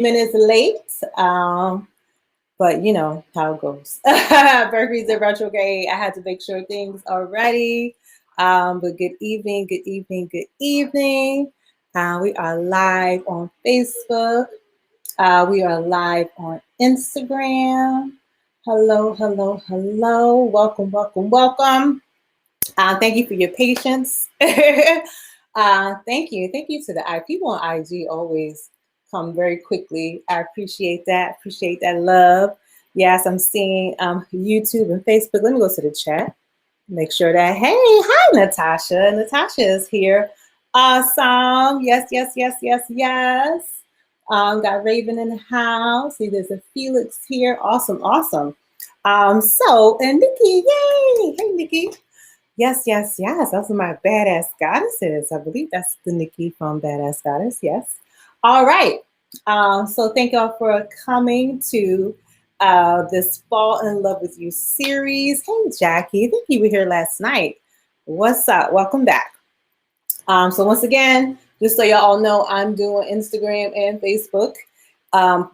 minutes late, but you know how it goes. Mercury's in retrograde. I had to make sure things are ready. But good evening, good evening, good evening. We are live on Facebook. We are live on Instagram. Hello, hello, hello. Welcome, welcome, welcome. Thank you for your patience. Thank you. Thank you to the people on IG always come very quickly. I appreciate that. Appreciate that love. Yes, I'm seeing YouTube and Facebook. Let me go to the chat. Make sure that, hey, hi, Natasha. Natasha is here. Awesome. Yes, yes, yes, yes, yes. Got Raven in the house. See, there's a Felix here. Awesome, awesome. And Nikki, yay. Hey, Nikki. Yes, yes, yes. Those are my badass goddesses. I believe that's the Nikki from Badass Goddess. Yes. All right. So thank y'all for coming to this Fall in Love with You series. Hey, Jackie. I think you were here last night. What's up? Welcome back. So once again, just so y'all know, I'm doing Instagram and Facebook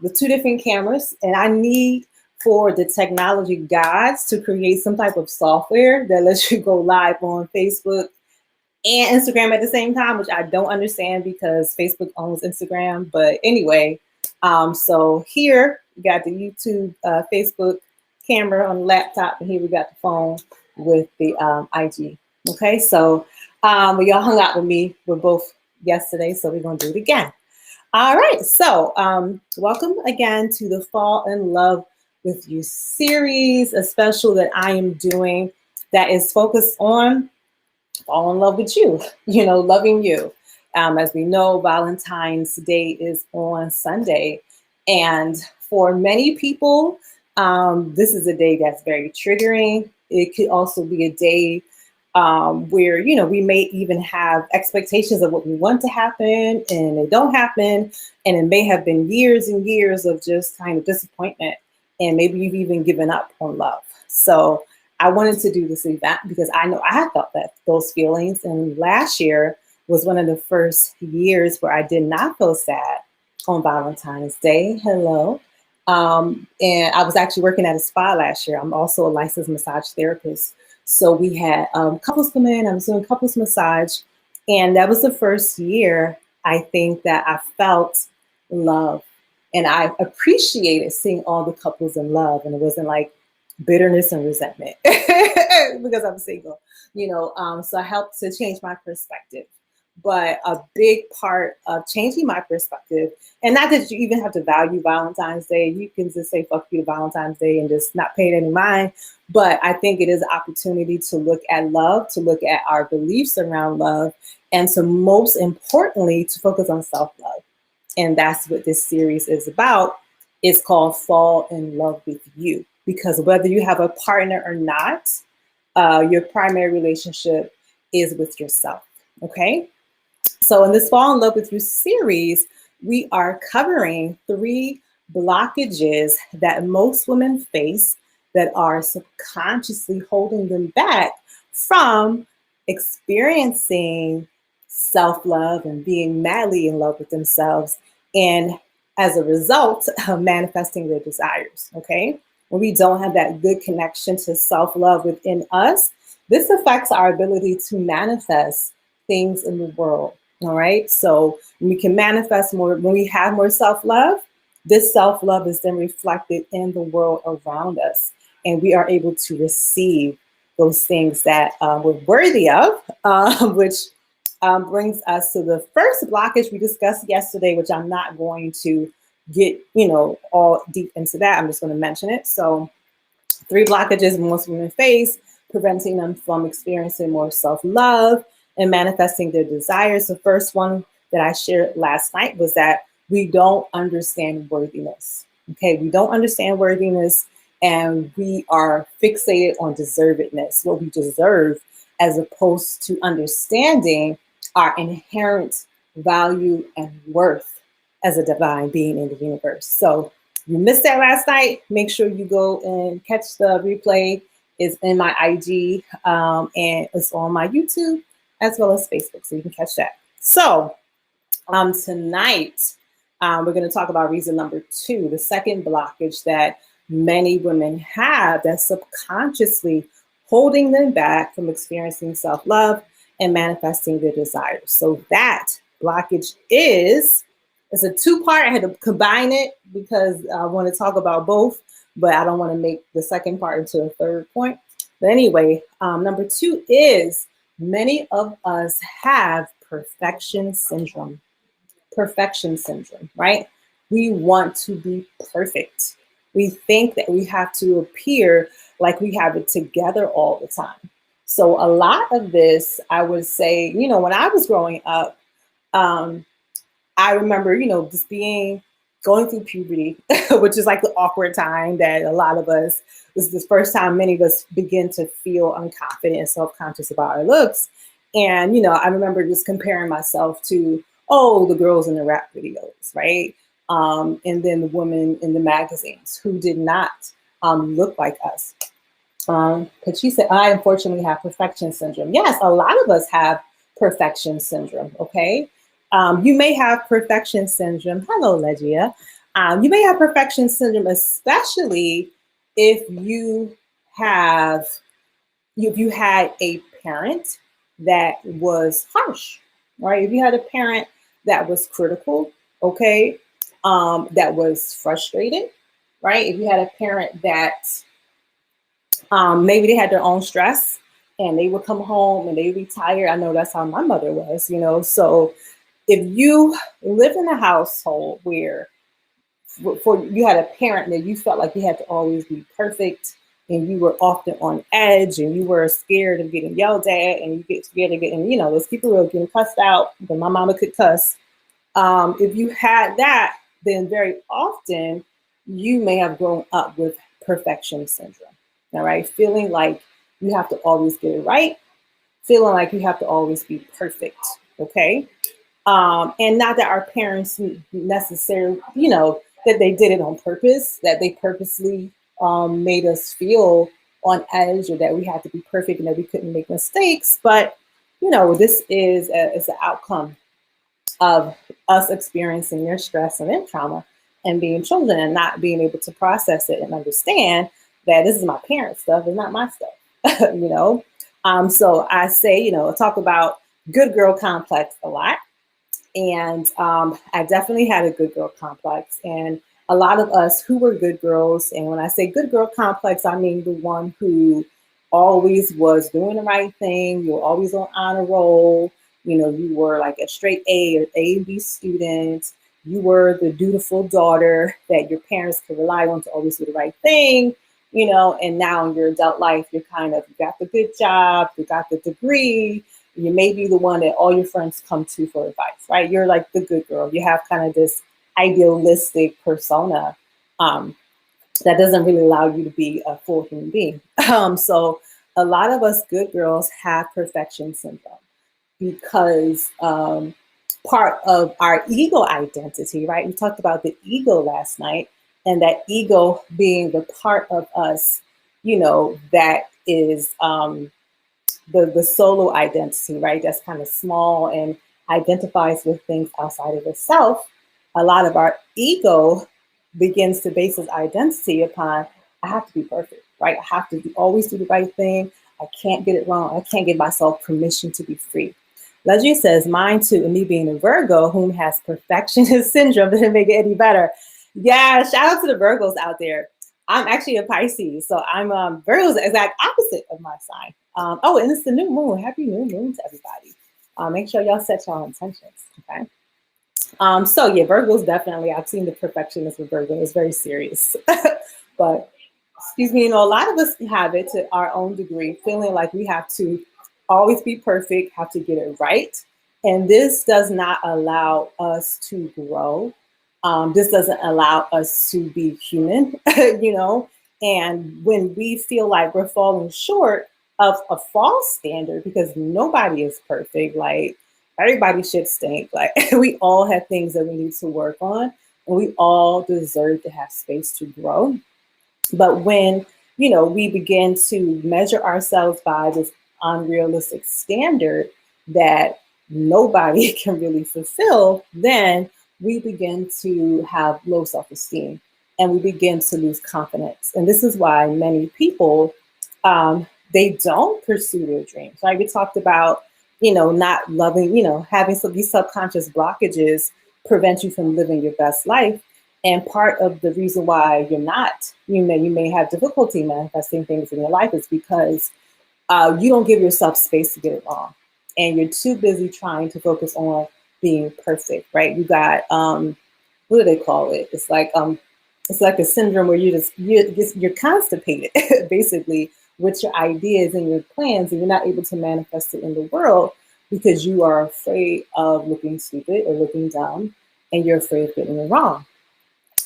with two different cameras, and I need for the technology gods to create some type of software that lets you go live on Facebook and Instagram at the same time, which I don't understand because Facebook owns Instagram. But anyway, so here we got the YouTube, Facebook camera on the laptop, and here we got the phone with the IG. Okay, so y'all hung out with me with both yesterday, so we're gonna do it again. All right, so welcome again to the Fall in Love with You series, a special that I am doing that is focused on fall in love with you, you know, loving you. As we know, Valentine's Day is on Sunday. And for many people, this is a day that's very triggering. It could also be a day where, you know, we may even have expectations of what we want to happen and they don't happen. And it may have been years and years of just kind of disappointment. And maybe you've even given up on love. So I wanted to do this event because I know I had felt those feelings. And last year was one of the first years where I did not feel sad on Valentine's Day. Hello. And I was actually working at a spa last year. I'm also a licensed massage therapist. So we had couples come in. I was doing couples massage. And that was the first year, I think, that I felt love. And I appreciated seeing all the couples in love. And it wasn't like bitterness and resentment because I'm single, you know. So I helped to change my perspective. But a big part of changing my perspective, and not that you even have to value Valentine's Day, you can just say fuck you to Valentine's Day and just not pay it any mind. But I think it is an opportunity to look at love, to look at our beliefs around love, and to most importantly, to focus on self-love. And that's what this series is about. It's called Fall in Love with You. Because whether you have a partner or not, your primary relationship is with yourself, okay? So in this Fall in Love with You series, we are covering 3 blockages that most women face that are subconsciously holding them back from experiencing self-love and being madly in love with themselves, and as a result of manifesting their desires, okay? When we don't have that good connection to self-love within us, this affects our ability to manifest things in the world, all right? So we can manifest more, when we have more self-love, this self-love is then reflected in the world around us. And we are able to receive those things that we're worthy of, which brings us to the first blockage we discussed yesterday, which I'm not going to get, you know, all deep into that. I'm just going to mention it. So 3 blockages most women face, preventing them from experiencing more self-love and manifesting their desires. The first one that I shared last night was that we don't understand worthiness. Okay, we don't understand worthiness, and we are fixated on deservedness, what we deserve, as opposed to understanding our inherent value and worth as a divine being in the universe. So you missed that last night, make sure you go and catch the replay. It's in my IG and it's on my YouTube as well as Facebook, so you can catch that. So tonight We're going to talk about reason number 2, the second blockage that many women have that's subconsciously holding them back from experiencing self-love and manifesting their desires. So that blockage is it's a two-part. I had to combine it because I want to talk about both, but I don't want to make the second part into a third point. But anyway, number 2 is many of us have perfection syndrome. Perfection syndrome, right? We want to be perfect. We think that we have to appear like we have it together all the time. So a lot of this, I would say, when I was growing up, um, I remember, just going through puberty, which is like the awkward time that a lot of us, this is the first time many of us begin to feel unconfident and self-conscious about our looks. And, I remember just comparing myself to, the girls in the rap videos, right? And then the women in the magazines who did not look like us. But she said, I unfortunately have perfection syndrome. Yes, a lot of us have perfection syndrome, okay? You may have perfection syndrome. Hello, Legia. You may have perfection syndrome, especially if you have, if you had a parent that was harsh, right? If you had a parent that was critical, okay, that was frustrated, right? If you had a parent that maybe they had their own stress and they would come home and they retire. I know that's how my mother was, So if you live in a household where for you had a parent that you felt like you had to always be perfect and you were often on edge and you were scared of getting yelled at and you get scared of getting, those people were getting cussed out, but my mama could cuss. If you had that, then very often you may have grown up with perfection syndrome. All right. Feeling like you have to always get it right. Feeling like you have to always be perfect. Okay. And not that our parents necessarily, that they did it on purpose, that they purposely made us feel on edge or that we had to be perfect and that we couldn't make mistakes. But, this is it's an outcome of us experiencing their stress and their trauma and being children and not being able to process it and understand that this is my parents' stuff, it's not my stuff, So I say, talk about good girl complex a lot. And I definitely had a good girl complex. And a lot of us who were good girls, and when I say good girl complex, I mean the one who always was doing the right thing. You were always on honor roll. You were like a straight A or A and B student. You were the dutiful daughter that your parents could rely on to always do the right thing, and now in your adult life, you got the good job, you got the degree, you may be the one that all your friends come to for advice, right? You're like the good girl. You have kind of this idealistic persona that doesn't really allow you to be a full human being. So a lot of us good girls have perfection syndrome because part of our ego identity, right? We talked about the ego last night, and that ego being the part of us, that is the solo identity, right? That's kind of small and identifies with things outside of itself. A lot of our ego begins to base its identity upon, I have to be perfect, right? I have to always do the right thing. I can't get it wrong. I can't give myself permission to be free. Legia says, mine too, and me being a Virgo, whom has perfectionist syndrome, didn't make it any better. Yeah, shout out to the Virgos out there. I'm actually a Pisces, so I'm Virgo's the exact opposite of my sign. And it's the new moon. Happy new moon to everybody. Make sure y'all set y'all intentions, okay? So yeah, Virgos definitely, I've seen the perfectionist with Virgo. It's very serious. But, excuse me, a lot of us have it to our own degree, feeling like we have to always be perfect, have to get it right. And this does not allow us to grow. This doesn't allow us to be human, and when we feel like we're falling short of a false standard, because nobody is perfect, like everybody should stink, like we all have things that we need to work on, and we all deserve to have space to grow. But when, we begin to measure ourselves by this unrealistic standard that nobody can really fulfill, then we begin to have low self-esteem and we begin to lose confidence. And this is why many people, they don't pursue their dreams, right? We talked about, not loving, having some these subconscious blockages prevent you from living your best life. And part of the reason why you may have difficulty manifesting things in your life is because you don't give yourself space to get it wrong, and you're too busy trying to focus on being perfect, right? You got what do they call it? It's like a syndrome where you're constipated, basically, with your ideas and your plans, and you're not able to manifest it in the world because you are afraid of looking stupid or looking dumb, and you're afraid of getting it wrong.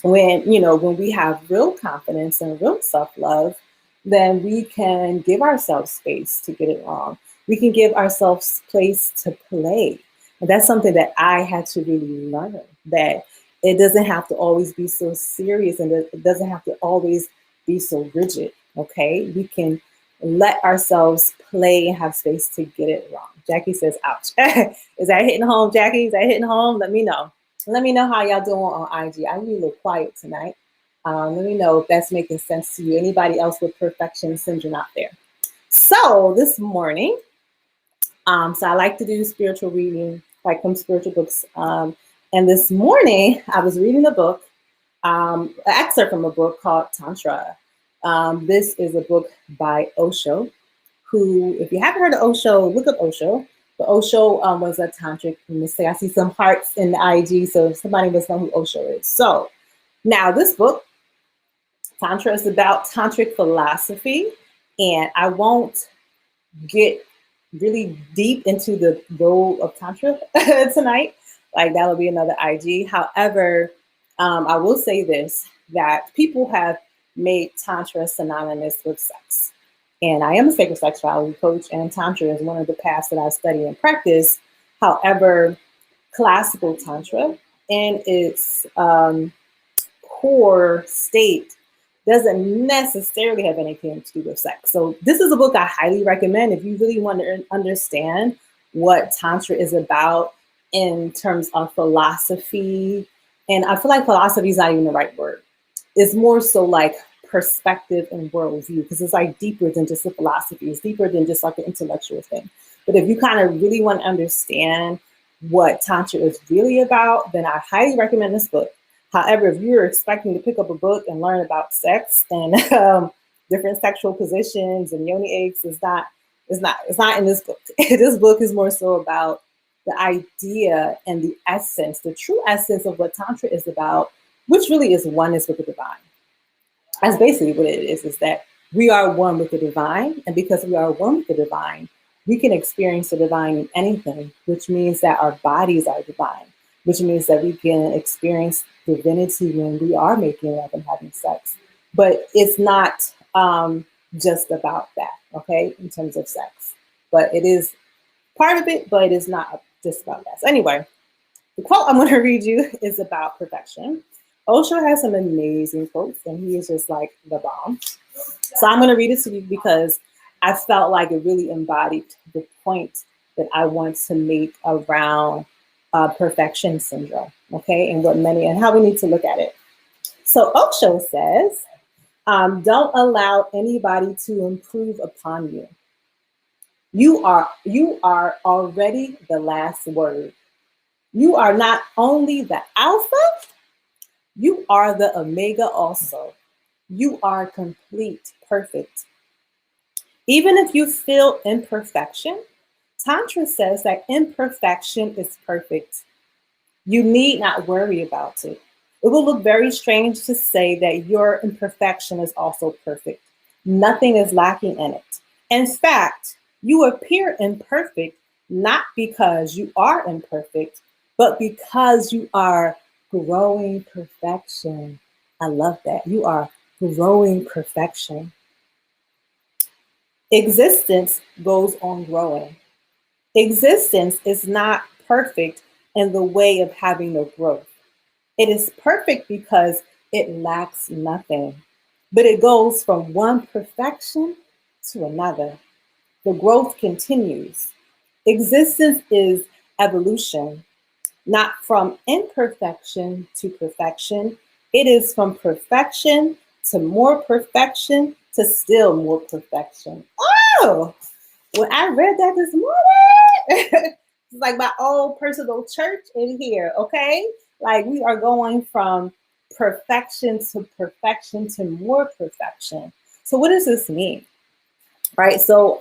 When we have real confidence and real self-love, then we can give ourselves space to get it wrong. We can give ourselves place to play. And that's something that I had to really learn, that it doesn't have to always be so serious, and it doesn't have to always be so rigid. Okay, we can let ourselves play and have space to get it wrong. Jackie says, ouch. Is that hitting home, Jackie? Is that hitting home? Let me know. Let me know how y'all doing on IG. I need a little quiet tonight. Let me know if that's making sense to you. Anybody else with perfection syndrome out there? So this morning, so I like to do spiritual reading, like from spiritual books. And this morning, I was reading a book, an excerpt from a book called Tantra. This is a book by Osho, who, if you haven't heard of Osho, look up Osho. But Osho was a tantric mystic. I see some hearts in the IG, so somebody must know who Osho is. So now this book, Tantra, is about tantric philosophy, and I won't get really deep into the role of Tantra tonight. Like, that'll be another IG. However, I will say this, that people have made Tantra synonymous with sex. And I am a sacred sexuality coach, and Tantra is one of the paths that I study and practice. However, classical Tantra in its core state doesn't necessarily have anything to do with sex. So this is a book I highly recommend if you really want to understand what Tantra is about in terms of philosophy. And I feel like philosophy is not even the right word. It's more so like perspective and worldview, because it's like deeper than just a philosophy. It's deeper than just like an intellectual thing. But if you kind of really want to understand what Tantra is really about, then I highly recommend this book. However, if you're expecting to pick up a book and learn about sex and different sexual positions and yoni eggs, it's not in this book. This book is more so about the idea and the essence, the true essence of what Tantra is about, which really is oneness with the divine. That's basically what it is that we are one with the divine. And because we are one with the divine, we can experience the divine in anything, which means that our bodies are divine, which means that we can experience divinity when we are making love and having sex. But it's not just about that, okay, in terms of sex. But it is part of it, but it is not just about that. So anyway, the quote I'm going to read you is about perfection. Osho has some amazing quotes, and he is just like the bomb. So I'm going to read it to you because I felt like it really embodied the point that I want to make around perfection syndrome, okay, and how we need to look at it. So Osho says, don't allow anybody to improve upon you. You are already the last word. You are not only the alpha, you are the omega also. You are complete, perfect. Even if you feel imperfection, Tantra says that imperfection is perfect. You need not worry about it. It will look very strange to say that your imperfection is also perfect. Nothing is lacking in it. In fact, you appear imperfect not because you are imperfect, but because you are growing perfection. I love that. You are growing perfection. Existence goes on growing. Existence is not perfect in the way of having no growth. It is perfect because it lacks nothing, but it goes from one perfection to another. The growth continues. Existence is evolution. not from imperfection to perfection. It is from perfection to more perfection to still more perfection. Oh, when I read that this morning, it's like my own personal church in here, okay? Like we are going from perfection to more perfection. So what does this mean? Right? So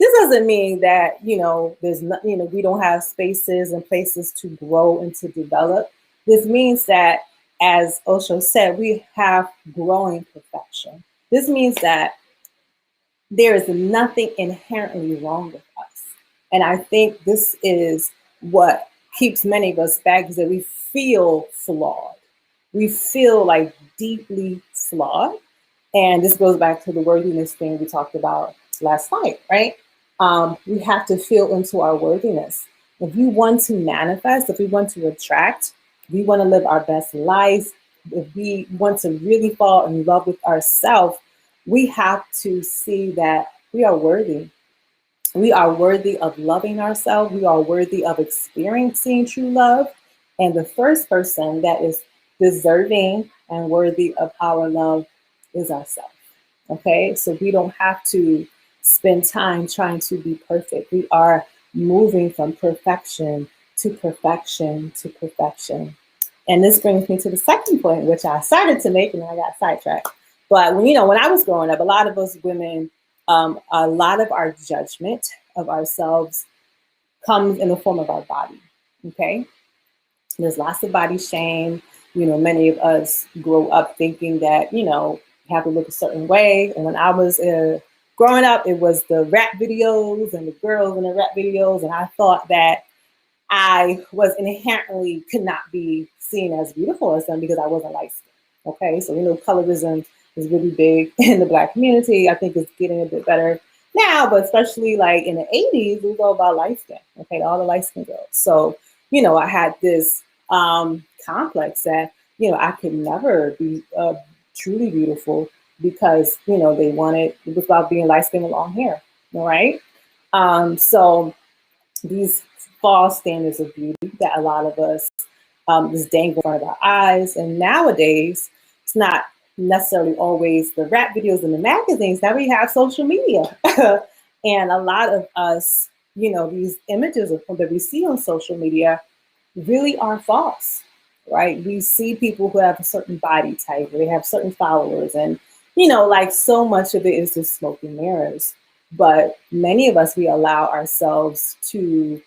this doesn't mean that, there's not, we don't have spaces and places to grow and to develop. This means that, as Osho said, we have growing perfection. This means that there is nothing inherently wrong with us. And I think this is what keeps many of us back, is that we feel flawed. We feel like deeply flawed. And this goes back to the worthiness thing we talked about last night, right? We have to feel into our worthiness. If we want to manifest, if we want to attract, if we want to live our best lives, if we want to really fall in love with ourselves, we have to see that we are worthy. We are worthy of loving ourselves. We are worthy of experiencing true love. And the first person that is deserving and worthy of our love is ourselves. Okay, so we don't have to spend time trying to be perfect. We are moving from perfection to perfection to perfection. And this brings me to the second point, which I started to make and then I got sidetracked. But when I was growing up, a lot of us women, a lot of our judgment of ourselves comes in the form of our body. Okay, there's lots of body shame. Many of us grow up thinking that, you have to look a certain way. And when I was growing up, it was the rap videos and the girls in the rap videos. And I thought that I was inherently could not be seen as beautiful as them because I wasn't light skinned. Okay, so colorism is really big in the Black community. I think it's getting a bit better now, but especially like in the 80s, it was all about light skin. Okay, all the light skin girls. So I had this complex that I could never be truly beautiful because they wanted, it was about being light skin with long hair. All right, so these false standards of beauty that a lot of us is dangled in front of our eyes. And nowadays, it's not necessarily always the rap videos and the magazines. Now we have social media. And a lot of us, these images that we see on social media really are false, right? We see people who have a certain body type, or they have certain followers, and, like so much of it is just smoke and mirrors. But many of us, we allow ourselves to,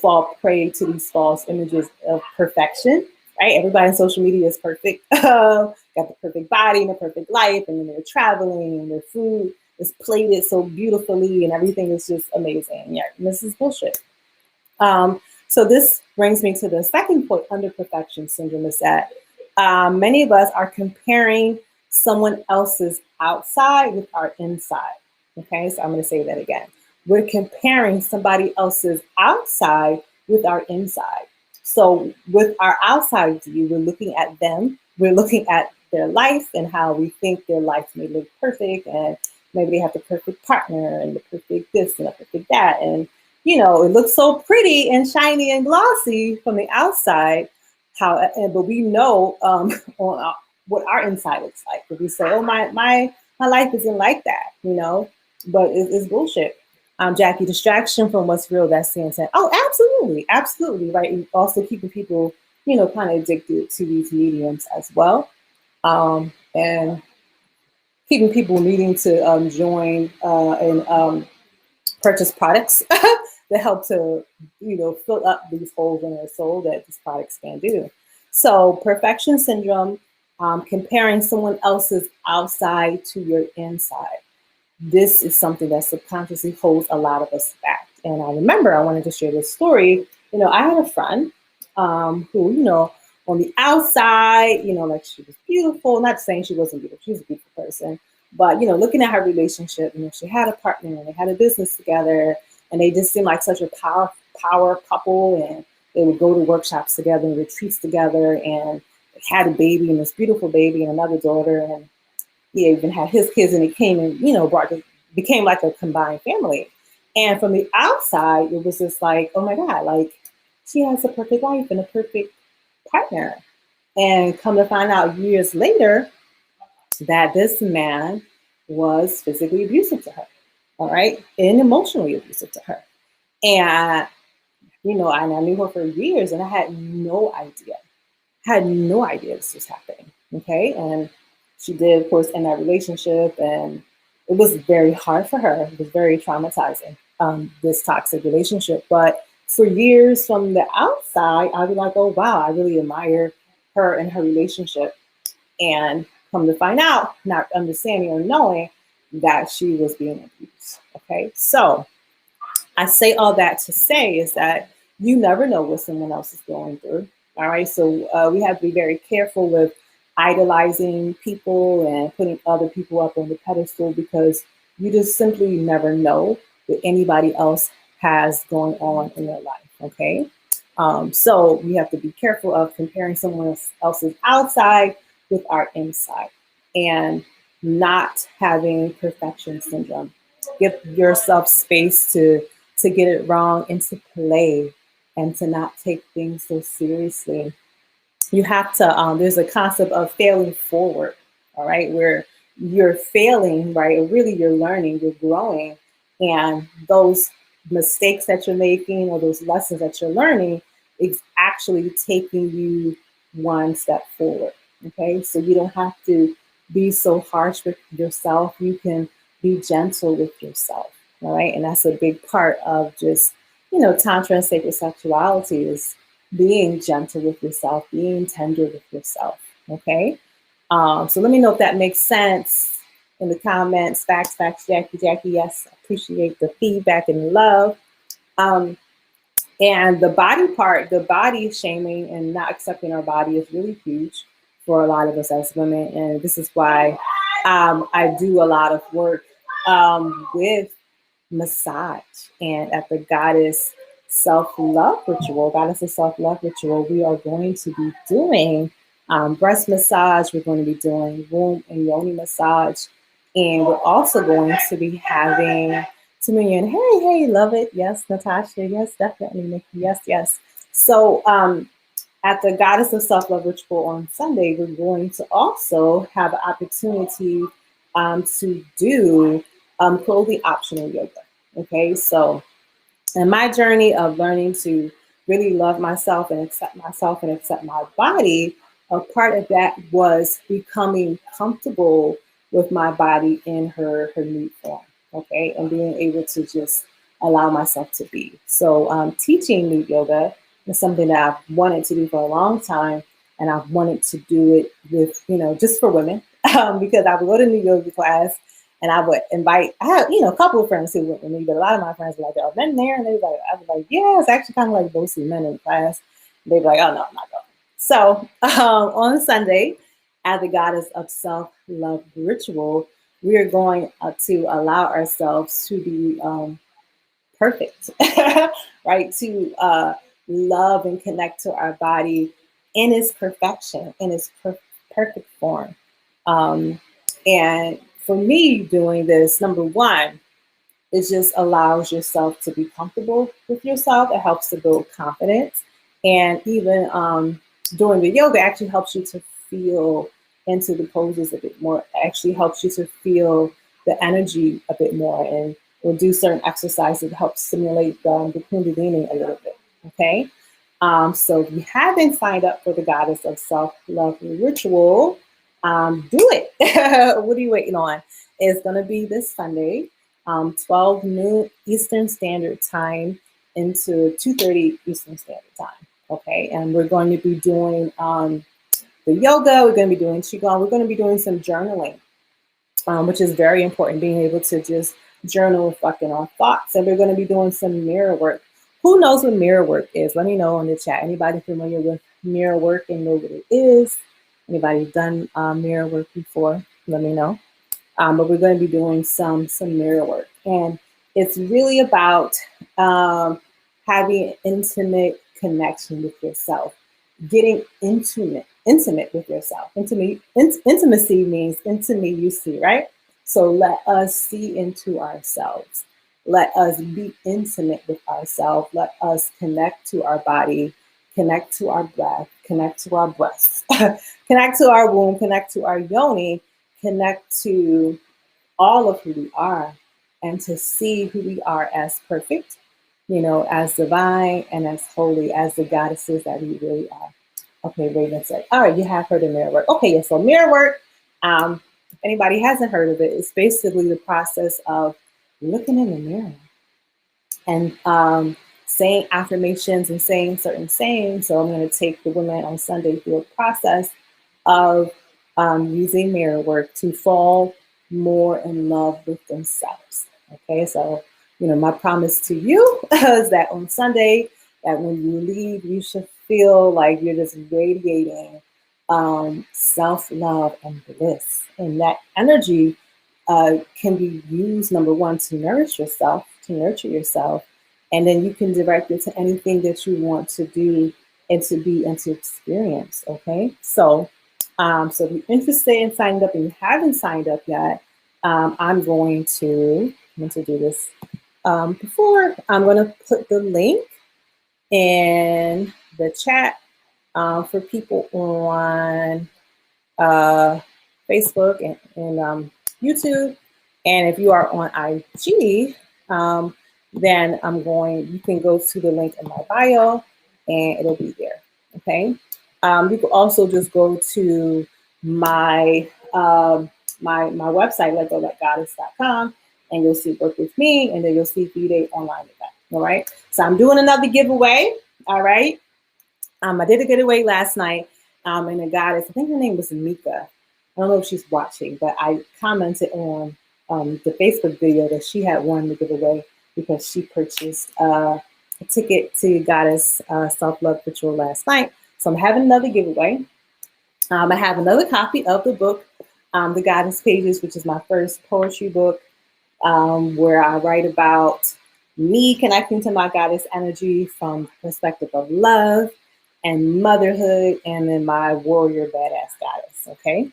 fall prey to these false images of perfection, right? Everybody on social media is perfect, got the perfect body and the perfect life, and then they're traveling and their food is plated so beautifully and everything is just amazing. Yeah, and this is bullshit. So this brings me to the second point under perfection syndrome, is that many of us are comparing someone else's outside with our inside. Okay, so I'm going to say that again. We're comparing somebody else's outside with our inside. So with our outside view, we're looking at them, we're looking at their life and how we think their life may look perfect, and maybe they have the perfect partner and the perfect this and the perfect that. And, it looks so pretty and shiny and glossy from the outside, but we know on what our inside looks like. If we say, oh, my life isn't like that, but it's bullshit. Jackie, distraction from what's real, that's saying, oh, absolutely, right. And also keeping people, kind of addicted to these mediums as well. And keeping people needing to join and purchase products that help to, fill up these holes in their soul that these products can do. So perfection syndrome, comparing someone else's outside to your inside. This is something that subconsciously holds a lot of us back. And I remember I wanted to share this story. I had a friend who, on the outside, like she was beautiful. Not saying she wasn't beautiful, she was a beautiful person. But, looking at her relationship, she had a partner and they had a business together, and they just seemed like such a power couple. And they would go to workshops together and retreats together, and they had a baby, and this beautiful baby and another daughter. And he even had his kids, and it came and, became like a combined family. And from the outside, it was just like, oh my God, like she has a perfect life and a perfect partner. And come to find out years later that this man was physically abusive to her, all right, and emotionally abusive to her. And, and I knew her for years and I had no idea this was happening. Okay. And she did, of course, end that relationship. And it was very hard for her. It was very traumatizing, this toxic relationship. But for years from the outside, I'd be like, oh, wow, I really admire her and her relationship. And come to find out, not understanding or knowing that she was being abused. Okay. So I say all that to say is that you never know what someone else is going through. All right. So we have to be very careful with idolizing people and putting other people up on the pedestal, because you just simply never know what anybody else has going on in their life. Okay. So we have to be careful of comparing someone else's outside with our inside and not having perfection syndrome. Give yourself space to get it wrong and to play and to not take things so seriously. You have to, there's a concept of failing forward, all right, where you're failing, right, or really you're learning, you're growing, and those mistakes that you're making or those lessons that you're learning is actually taking you one step forward. Okay, so you don't have to be so harsh with yourself. You can be gentle with yourself. All right, and that's a big part of just, Tantra and sacred sexuality is being gentle with yourself, being tender with yourself. Okay. So let me know if that makes sense in the comments. Facts, Jackie. Yes, appreciate the feedback and love. And the body part, the body shaming and not accepting our body is really huge for a lot of us as women. And this is why I do a lot of work with massage. And at the Goddess Self-Love Ritual, Goddess of Self-Love Ritual, we are going to be doing breast massage. We're going to be doing womb and yoni massage. And we're also going to be having Tamilian. Hey, love it. Yes, Natasha. Yes, definitely, Nikki. Yes. So at the Goddess of Self-Love Ritual on Sunday, we're going to also have an opportunity to do clothing optional yoga. Okay, so in my journey of learning to really love myself and accept my body, a part of that was becoming comfortable with my body in her new form. Okay, and being able to just allow myself to be. So teaching nude yoga is something that I've wanted to do for a long time, and I've wanted to do it with, just for women, because I would go to nude yoga class and I would invite, I have, a couple of friends who went with me, but a lot of my friends were like, "I've been there." And they were like, I was like, yeah, it's actually kind of like mostly men in class. They'd be like, "Oh, no, I'm not going." So on Sunday, at the Goddess of Self-Love Ritual, we are going to allow ourselves to be perfect, right? To love and connect to our body in its perfection, in its perfect form. And for me, doing this, number one, it just allows yourself to be comfortable with yourself. It helps to build confidence. And even doing the yoga actually helps you to feel into the poses a bit more. It actually helps you to feel the energy a bit more. And we'll do certain exercises that help stimulate the kundalini a little bit. Okay. So if you haven't signed up for the Goddess of Self-Love Ritual, do it. What are you waiting on? It's going to be this Sunday, 12 noon Eastern Standard Time into 2:30 Eastern Standard Time. Okay, and we're going to be doing the yoga. We're going to be doing qigong. We're going to be doing some journaling, which is very important. Being able to just journal, reflecting on thoughts, and we're going to be doing some mirror work. Who knows what mirror work is? Let me know in the chat. Anybody familiar with mirror work and know what it is? Anybody done mirror work before? Let me know. But we're going to be doing some mirror work, and it's really about having an intimate connection with yourself, getting intimate with yourself. Intimacy means intimacy, right? So let us see into ourselves. Let us be intimate with ourselves. Let us connect to our body, connect to our breath, connect to our breasts, connect to our womb, connect to our yoni, connect to all of who we are, and to see who we are as perfect, as divine and as holy, as the goddesses that we really are. Okay, Raven said, all right, you have heard of mirror work. Okay, yeah, so mirror work, if anybody hasn't heard of it, it's basically the process of looking in the mirror and saying affirmations and saying certain sayings. So I'm going to take the women on Sunday through a process of using mirror work to fall more in love with themselves. Okay, so my promise to you is that on Sunday, that when you leave, you should feel like you're just radiating self-love and bliss, and that energy can be used, number one, to nourish yourself, to nurture yourself, and then you can direct it to anything that you want to do and to be and to experience. Okay, so if you're interested in signing up and you haven't signed up yet, I'm going to do this. Before I'm going to put the link in the chat for people on uh, Facebook and YouTube. And if you are on IG, then you can go to the link in my bio and it'll be there. Okay. You can also just go to my my website, letgoletgoddess.com, and you'll see Work With Me, and then you'll see V-Day online event. All right. So I'm doing another giveaway. All right. I did a giveaway last night, and a goddess, I think her name was Mika. I don't know if she's watching, but I commented on the Facebook video that she had won the giveaway because she purchased a ticket to Goddess Self-Love Ritual last night. So I'm having another giveaway. I have another copy of the book, The Goddess Pages, which is my first poetry book, where I write about me connecting to my goddess energy from the perspective of love and motherhood, and then my warrior badass goddess. Okay,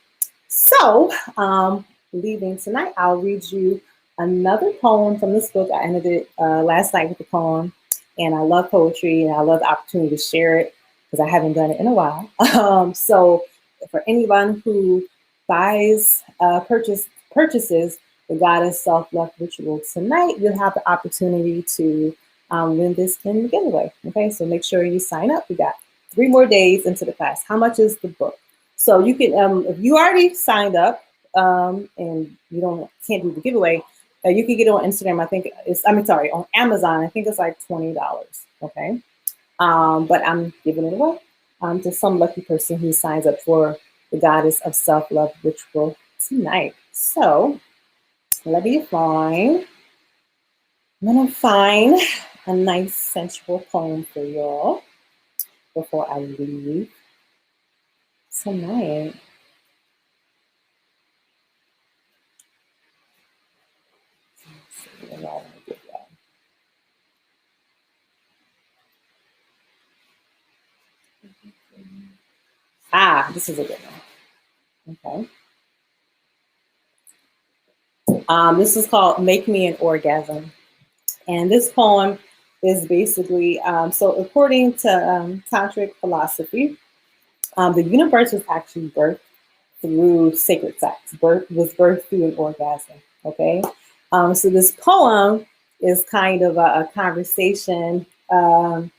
so leaving tonight, I'll read you another poem from this book. I ended it last night with the poem, and I love poetry and I love the opportunity to share it because I haven't done it in a while. So for anyone who buys purchases the Goddess Self-Love Ritual tonight, you'll have the opportunity to win this in the giveaway. Okay, so make sure you sign up. We got 3 more days into the class. How much is the book? So you can, if you already signed up and you can't do the giveaway, you can get it on Instagram. I think on Amazon. I think it's like $20. Okay, but I'm giving it away to some lucky person who signs up for the Goddess of Self-Love Ritual tonight. So let me find. I'm gonna find a nice sensual poem for y'all before I leave tonight. This is a good one. Okay. This is called Make Me an Orgasm. And this poem is basically, so according to Tantric philosophy, the universe was actually birthed through sacred sex, was birthed through an orgasm, okay? So this poem is kind of a conversation that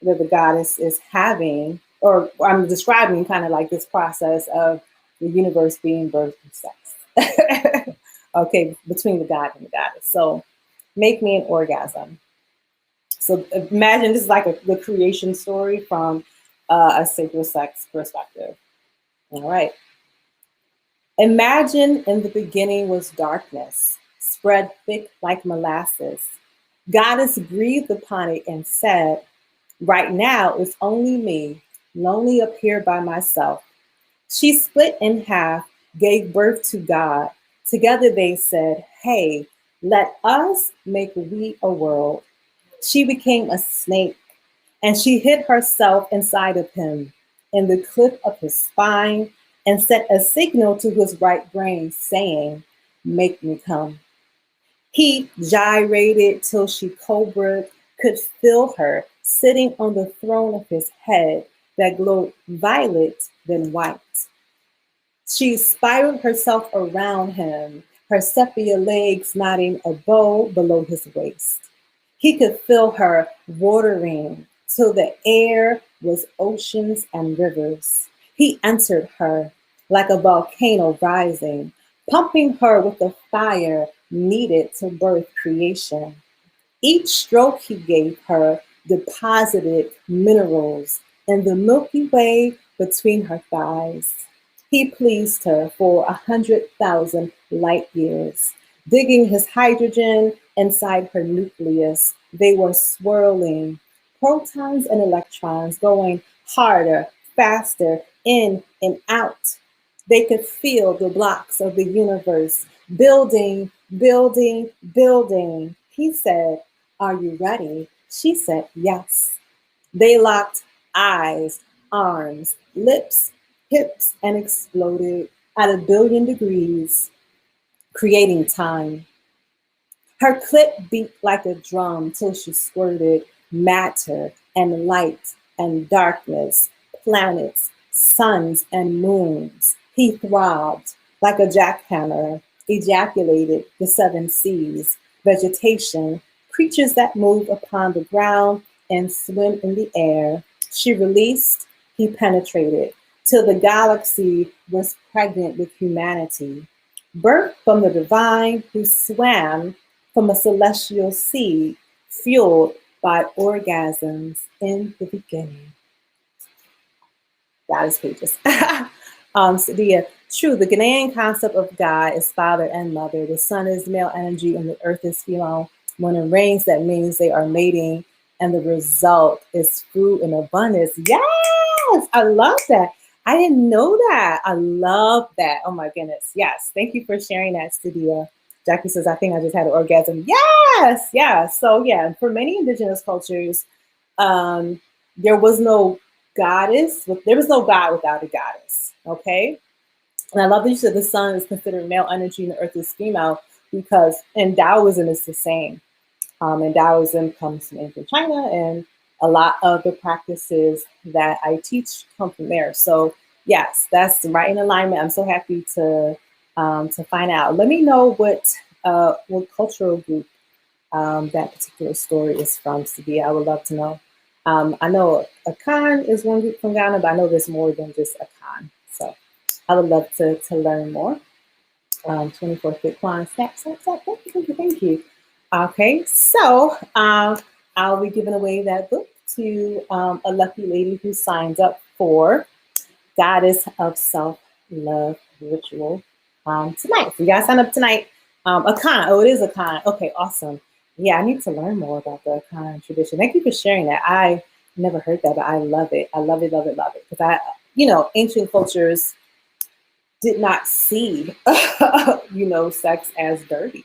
the goddess is having, or I'm describing kind of like this process of the universe being birthed through sex, okay, between the god and the goddess. So make me an orgasm. So imagine this is like the creation story from a sacred sex perspective. All right. Imagine in the beginning was darkness, spread thick like molasses. Goddess breathed upon it and said, right now it's only me, lonely up here by myself. She split in half, gave birth to God. Together they said, hey, let us make we a world. She became a snake, and she hid herself inside of him, in the cliff of his spine, and set a signal to his right brain, saying, make me come. He gyrated till she cobra could feel her sitting on the throne of his head that glowed violet then white. She spiraled herself around him, her sepia legs knotting a bow below his waist. He could feel her watering till the air was oceans and rivers. He entered her like a volcano rising, pumping her with the fire needed to birth creation. Each stroke he gave her deposited minerals in the Milky Way between her thighs. He pleased her for 100,000 light years, digging his hydrogen inside her nucleus. They were swirling, protons and electrons going harder, faster, in and out. They could feel the blocks of the universe building, building, building. He said, "Are you ready?" She said, "Yes." They locked eyes, arms, lips, hips, and exploded at 1 billion degrees, creating time. Her clit beat like a drum till she squirted matter and light and darkness, planets, suns and moons. He throbbed like a jackhammer, ejaculated the 7 seas, vegetation, creatures that move upon the ground and swim in the air. She released, he penetrated, till the galaxy was pregnant with humanity. Birth from the divine who swam from a celestial seed fueled by orgasms in the beginning. God is pages. So true, the Ghanaian concept of God is father and mother. The sun is male energy and the earth is female. When it rains, that means they are mating, and the result is fruit in abundance. Yes, I love that. I didn't know that. I love that. Oh my goodness. Yes. Thank you for sharing that, Studia. Jackie says, I think I just had an orgasm. Yes. Yes. So yeah, for many indigenous cultures, there was no goddess. There was no God without a goddess. Okay. And I love that you said the sun is considered male energy and the earth is female, because in Taoism it's the same. And Taoism comes from ancient China, and a lot of the practices that I teach come from there. So yes, that's right in alignment. I'm so happy to find out. Let me know what cultural group that particular story is from, Sabia. I would love to know. I know Akan is one group from Ghana, but I know there's more than just Akan. So I would love to learn more. 24 Bitcoin. Snap, snap, snap. Thank you, thank you, thank you. Okay, so I'll be giving away that book to a lucky lady who signs up for Goddess of Self-Love Ritual tonight. So you guys sign up tonight. Akan. Oh, it is Akan. Okay, awesome. Yeah, I need to learn more about the Akan tradition. Thank you for sharing that. I never heard that, but I love it. I love it, love it, love it. Because ancient cultures did not see, sex as dirty,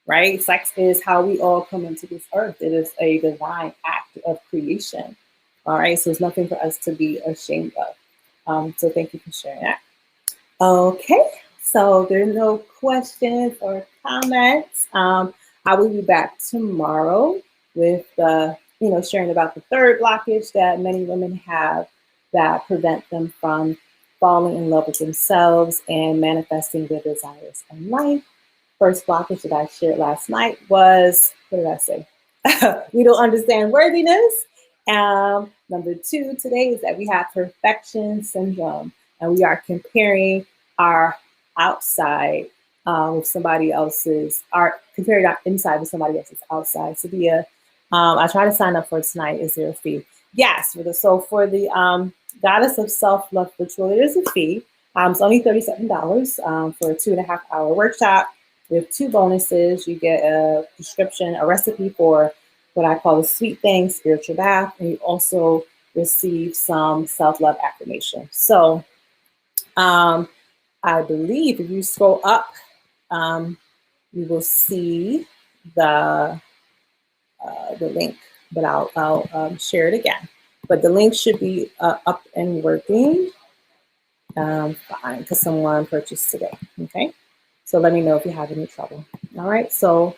right? Sex is how we all come into this earth. It is a divine act of creation. All right, so there's nothing for us to be ashamed of. So thank you for sharing that. Okay, so there are no questions or comments. I will be back tomorrow with sharing about the third blockage that many women have that prevent them from falling in love with themselves and manifesting their desires in life. First blockage that I shared last night was, what did I say? We don't understand worthiness. Number 2 today is that we have perfection syndrome, and we are comparing our outside with somebody else's, comparing our inside with somebody else's outside. So I try to sign up for tonight. Is there a fee? Yes. For the Goddess of Self-Love Ritual, there is a fee. It's only $37 for a 2.5-hour workshop. We have 2 bonuses. You get a prescription, a recipe for what I call the sweet thing, spiritual bath, and you also receive some self-love affirmation. So I believe if you scroll up, you will see the link, but I'll share it again. But the link should be up and working. Fine, because someone purchased today. Okay, so let me know if you have any trouble. All right, so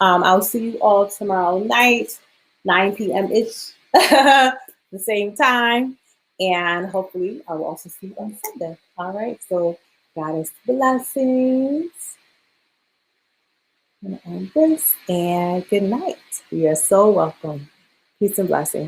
I'll see you all tomorrow night, 9 p.m. ish, the same time. And hopefully, I will also see you on Sunday. All right. So, Goddess blessings. And this, and good night. You are so welcome. Peace and blessings.